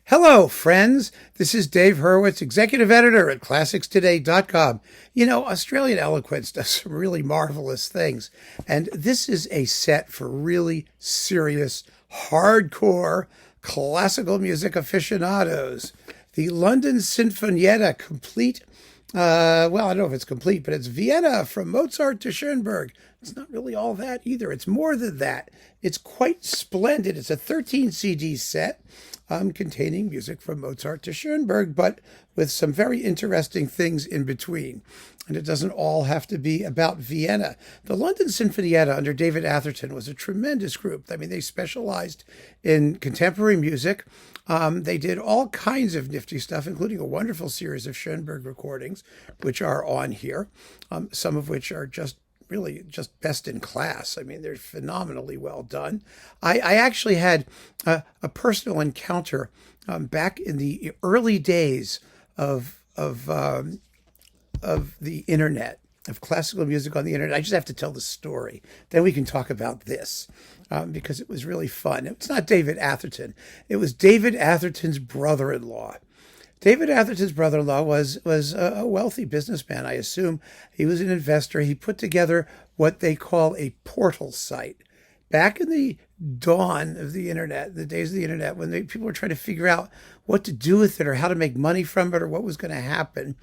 Hello, friends. This is Dave Hurwitz, executive editor at ClassicsToday.com. You know, Australian Eloquence does some really marvelous things, and this is a set for really serious, hardcore classical music aficionados. The London Sinfonietta complete. I don't know if it's complete, but it's Vienna from Mozart to Schoenberg. It's not really all that either. It's more than that. It's quite splendid. It's a 13 CD set containing music from Mozart to Schoenberg, but with some very interesting things in between. And it doesn't all have to be about Vienna. The London Sinfonietta under David Atherton was a tremendous group. I mean, they specialized in contemporary music. They did all kinds of nifty stuff, including a wonderful series of Schoenberg recordings, which are on here, some of which are just best in class. I mean, they're phenomenally well done. I actually had a personal encounter back in the early days of the internet, of classical music on the internet. I just have to tell the story. Then we can talk about this because it was really fun. It's not David Atherton. It was David Atherton's brother-in-law. David Atherton's brother-in-law was a wealthy businessman, I assume. He was an investor. He put together what they call a portal site. Back in the dawn of the internet, the days of the internet, when people were trying to figure out what to do with it or how to make money from it or what was going to happen,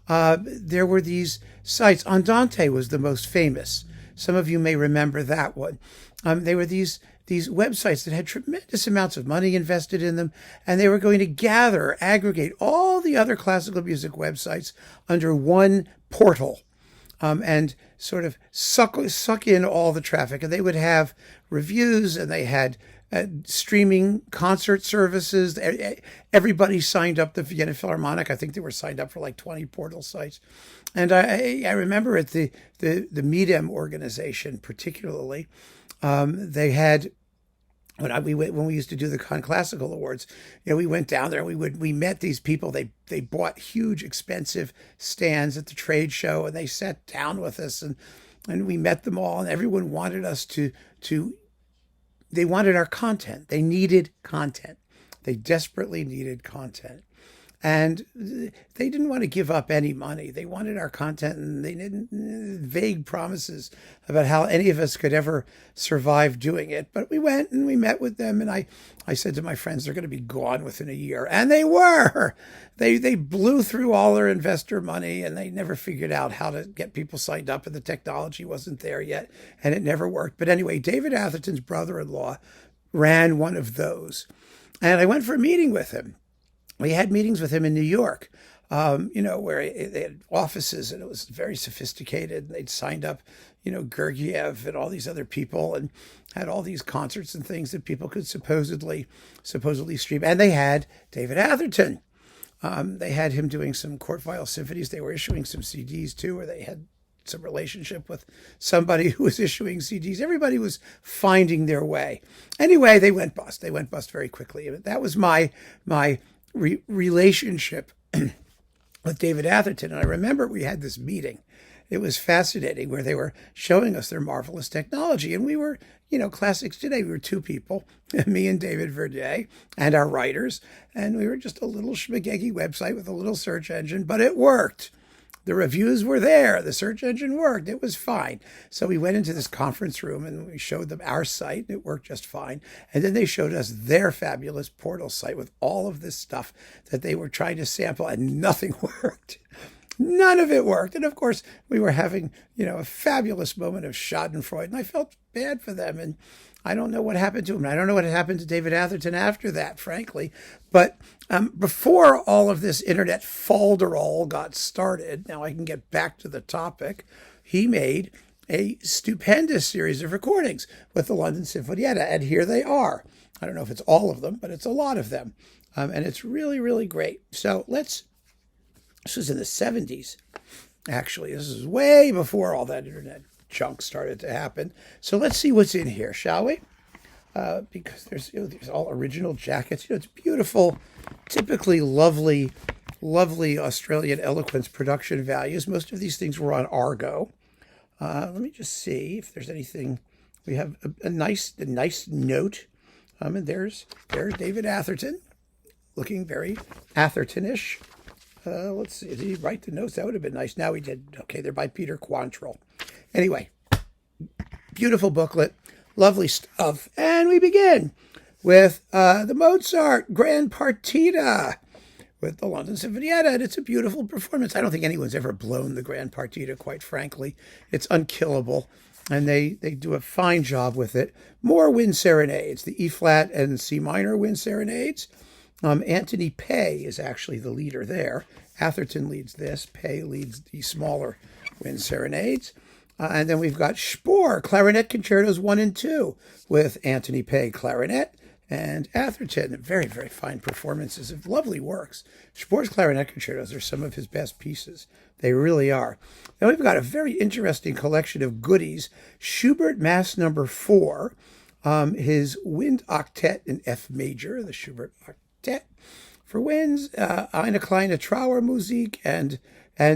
there were these sites. Andante was the most famous. Some of you may remember that one. They were these websites that had tremendous amounts of money invested in them, and they were going to aggregate all the other classical music websites under one portal, and sort of suck in all the traffic. And they would have reviews, and they had streaming concert services. Everybody signed up. The Vienna Philharmonic, I think they were signed up for like 20 portal sites. And I remember at the MEDEM organization particularly, they had, when we used to do the Classical Awards, we went down there and we met these people. They bought huge, expensive stands at the trade show, and they sat down with us, and we met them all, and everyone wanted us they wanted our content. They needed content. They desperately needed content. And they didn't want to give up any money. They wanted our content, and they didn't vague promises about how any of us could ever survive doing it. But we went and we met with them, and I said to my friends, they're going to be gone within a year. And they were. They blew through all their investor money, and they never figured out how to get people signed up, and the technology wasn't there yet, and it never worked. But anyway, David Atherton's brother-in-law ran one of those. And I went for a meeting with him. We had meetings with him in New York, where they had offices, and it was very sophisticated. They'd signed up, Gergiev and all these other people, and had all these concerts and things that people could supposedly stream. And they had David Atherton. They had him doing some Kurt Weill symphonies. They were issuing some CDs too, or they had some relationship with somebody who was issuing CDs. Everybody was finding their way. Anyway, they went bust. They went bust very quickly. That was my relationship with David Atherton. And I remember we had this meeting. It was fascinating, where they were showing us their marvelous technology. And we were, Classics Today, we were two people, me and David Verdier, and our writers. And we were just a little schmagegi website with a little search engine, but it worked. The reviews were there. The search engine worked. It was fine. So we went into this conference room and we showed them our site. It worked just fine. And then they showed us their fabulous portal site with all of this stuff that they were trying to sample, and nothing worked. None of it worked. And of course, we were having, a fabulous moment of schadenfreude, and I felt bad for them. And I don't know what happened to him. I don't know what happened to David Atherton after that, frankly. But before all of this internet falderall got started, now I can get back to the topic, he made a stupendous series of recordings with the London Sinfonietta. And here they are. I don't know if it's all of them, but it's a lot of them. And it's really, really great. So this was in the 70s, actually. This is way before all that internet junk started to happen. So let's see what's in here, shall we? Because there's all original jackets. It's beautiful, typically lovely Australian Eloquence production values. Most of these things were on Argo. Let me just see if there's anything. We have a nice note. And there's David Atherton. looking very Athertonish. Let's see, did he write the notes? That would have been nice. Now he did. Okay, they're by Peter Quantrill. Anyway, beautiful booklet, lovely stuff. And we begin with the Mozart Grand Partita with the London Sinfonietta, and it's a beautiful performance. I don't think anyone's ever blown the Grand Partita, quite frankly. It's unkillable, and they do a fine job with it. More wind serenades, the E-flat and C minor wind serenades. Anthony Pay is actually the leader there. Atherton leads this. Pay leads the smaller wind serenades. And then we've got Spohr, Clarinet Concertos 1 and 2, with Anthony Pay, clarinet, and Atherton. Very, very fine performances of lovely works. Spohr's Clarinet Concertos are some of his best pieces. They really are. Then we've got a very interesting collection of goodies. Schubert Mass No. 4, his Wind Octet in F major, the Schubert Octet for winds, Eine kleine Trauermusik, and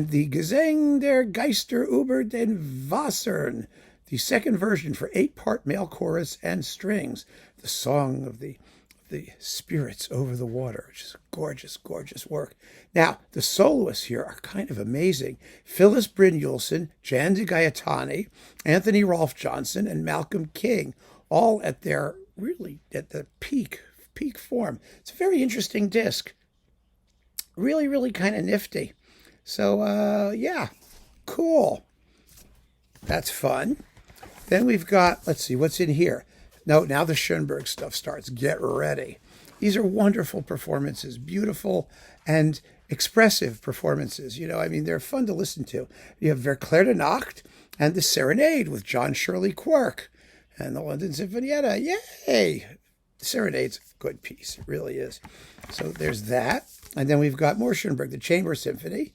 the Gesang der Geister über den Wassern, the second version for 8-part male chorus and strings, the song of the spirits over the water, which is a gorgeous, gorgeous work. Now, the soloists here are kind of amazing. Phyllis Brynjolfsson, Jan de Gaetani, Anthony Rolfe Johnson, and Malcolm King, all at their really at the peak form. It's a very interesting disc. Really, really kind of nifty. So, yeah, cool. That's fun. Then we've got, let's see, what's in here? No, now the Schoenberg stuff starts. Get ready. These are wonderful performances, beautiful and expressive performances. You know, I mean, they're fun to listen to. You have Verclair de Nacht and the Serenade with John Shirley Quirk and the London Sinfonietta. Yay! The Serenade's a good piece. It really is. So there's that. And then we've got more Schoenberg, the Chamber Symphony.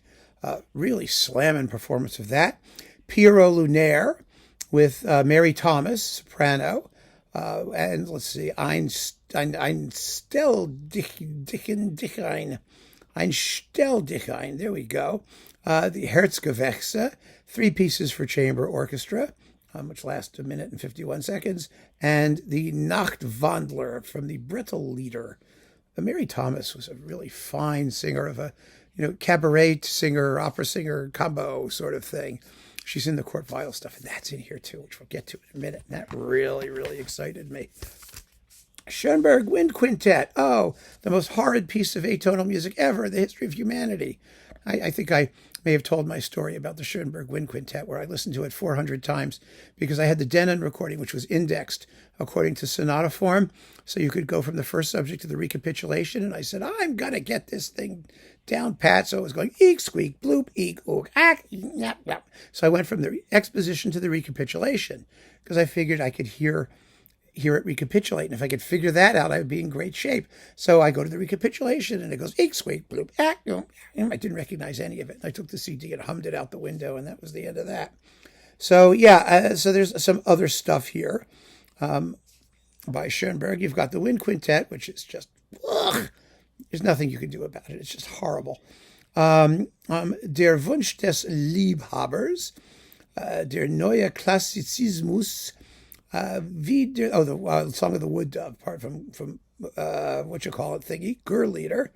Really slamming performance of that. Pierrot Lunaire with Mary Thomas, soprano. And let's see, Einstelldichein, there we go. The Herzgewächse, 3 pieces for chamber orchestra, which lasts 1 minute and 51 seconds. And the Nachtwandler from the Brettel Lieder. Mary Thomas was a really fine singer of a, cabaret singer, opera singer combo sort of thing. She's in the Kurt Weill stuff, and that's in here too, which we'll get to in a minute. And that really, really excited me. Schoenberg Wind Quintet. Oh, the most horrid piece of atonal music ever in the history of humanity. I think I may have told my story about the Schoenberg Wind Quintet, where I listened to it 400 times because I had the Denon recording, which was indexed according to sonata form. So you could go from the first subject to the recapitulation. And I said, I'm going to get this thing down pat. So it was going eek, squeak, bloop, eek, ook, ack, yap, yap. So I went from the exposition to the recapitulation because I figured I could hear it recapitulate. And if I could figure that out, I would be in great shape. So I go to the recapitulation and it goes, eek, squeak, bloop, ack, and I didn't recognize any of it. I took the CD and hummed it out the window, and that was the end of that. So, yeah, so there's some other stuff here by Schoenberg. You've got the Wind Quintet, which is just, ugh, there's nothing you can do about it. It's just horrible. Der Wunsch des Liebhabers, der neue Klassizismus, the Song of the Wood Dove, part from thingy, Gurlieder,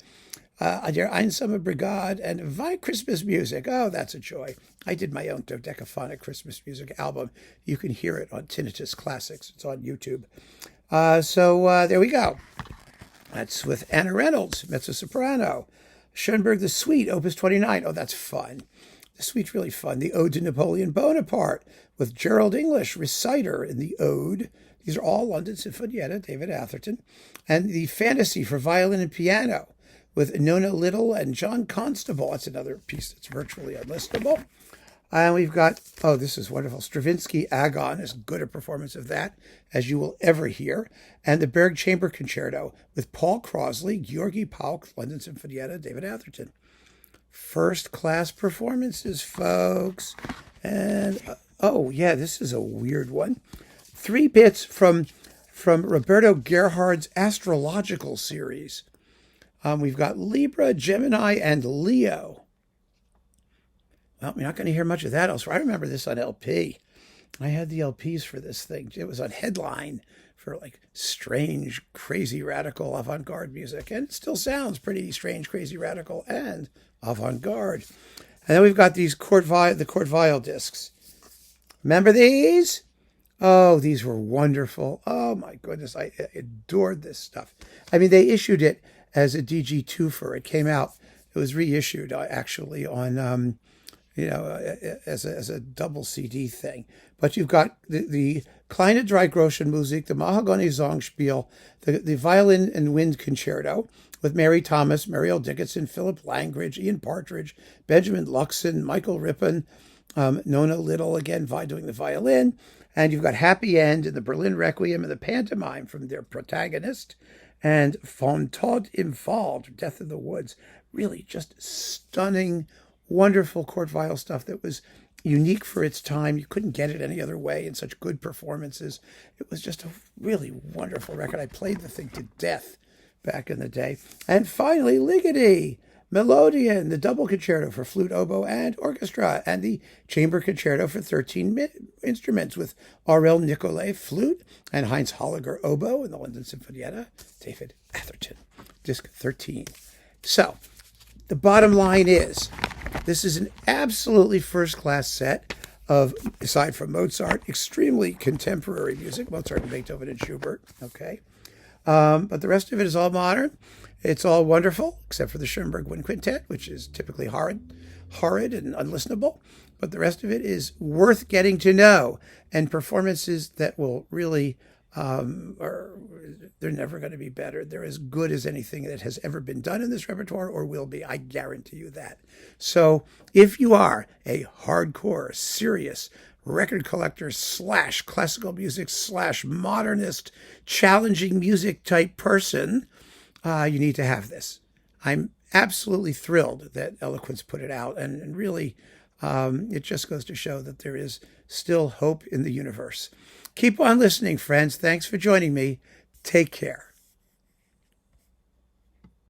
Der Einsame Brigade, and Why Christmas Music. Oh, that's a joy. I did my own dodecaphonic Christmas music album. You can hear it on Tinnitus Classics. It's on YouTube. So there we go. That's with Anna Reynolds, mezzo-soprano. Schoenberg, the Suite, Opus 29. Oh, that's fun. The Suite's really fun. The Ode to Napoleon Bonaparte with Gerald English, reciter in the Ode. These are all London Sinfonietta, David Atherton. And the Fantasy for violin and piano with Nona Little and John Constable. That's another piece that's virtually unlistable. And we've got, oh, this is wonderful, Stravinsky Agon, as good a performance of that as you will ever hear. And the Berg Chamber Concerto with Paul Crosley, Georgi Pauk, London Sinfonietta, David Atherton. First-class performances, folks. And, oh, yeah, this is a weird one. 3 bits from Roberto Gerhard's astrological series. We've got Libra, Gemini, and Leo. Well, you're not going to hear much of that elsewhere. I remember this on LP. I had the LPs for this thing. It was on Headline for like strange, crazy, radical avant-garde music. And it still sounds pretty strange, crazy, radical, and avant-garde. And then we've got these the Kurt Weill discs. Remember these? Oh, these were wonderful. Oh my goodness, I adored this stuff. I mean, they issued it as a DG twofer. It came out. It was reissued actually on, as a double CD thing. But you've got the Kleine Drei Groschen Musik, the Mahagoni Songspiel, the Violin and Wind Concerto with Mary Thomas, Mariel Dickinson, Philip Langridge, Ian Partridge, Benjamin Luxon, Michael Rippon, Nona Little, again, doing the violin. And you've got Happy End and the Berlin Requiem and the pantomime from their protagonist. And Von Tod im Wald, Death in the Woods. Really just stunning, wonderful Kurt Weill stuff that was unique for its time. You couldn't get it any other way, and such good performances. It was just a really wonderful record. I played the thing to death back in the day. And finally, Ligeti, Melodion, the double concerto for flute, oboe, and orchestra, and the chamber concerto for 13 instruments with Aurel Nicolai, flute, and Heinz Holliger, oboe, in the London Sinfonietta, David Atherton, disc 13. So, the bottom line is, this is an absolutely first-class set of, aside from Mozart, extremely contemporary music, Mozart and Beethoven and Schubert, okay? But the rest of it is all modern. It's all wonderful, except for the Schoenberg Wind Quintet, which is typically horrid and unlistenable. But the rest of it is worth getting to know, and performances that will really, they're never going to be better. They're as good as anything that has ever been done in this repertoire or will be. I guarantee you that. So if you are a hardcore, serious record collector / classical music / modernist, challenging music type person, you need to have this. I'm absolutely thrilled that Eloquence put it out, and really, it just goes to show that there is still hope in the universe. Keep on listening, friends. Thanks for joining me. Take care.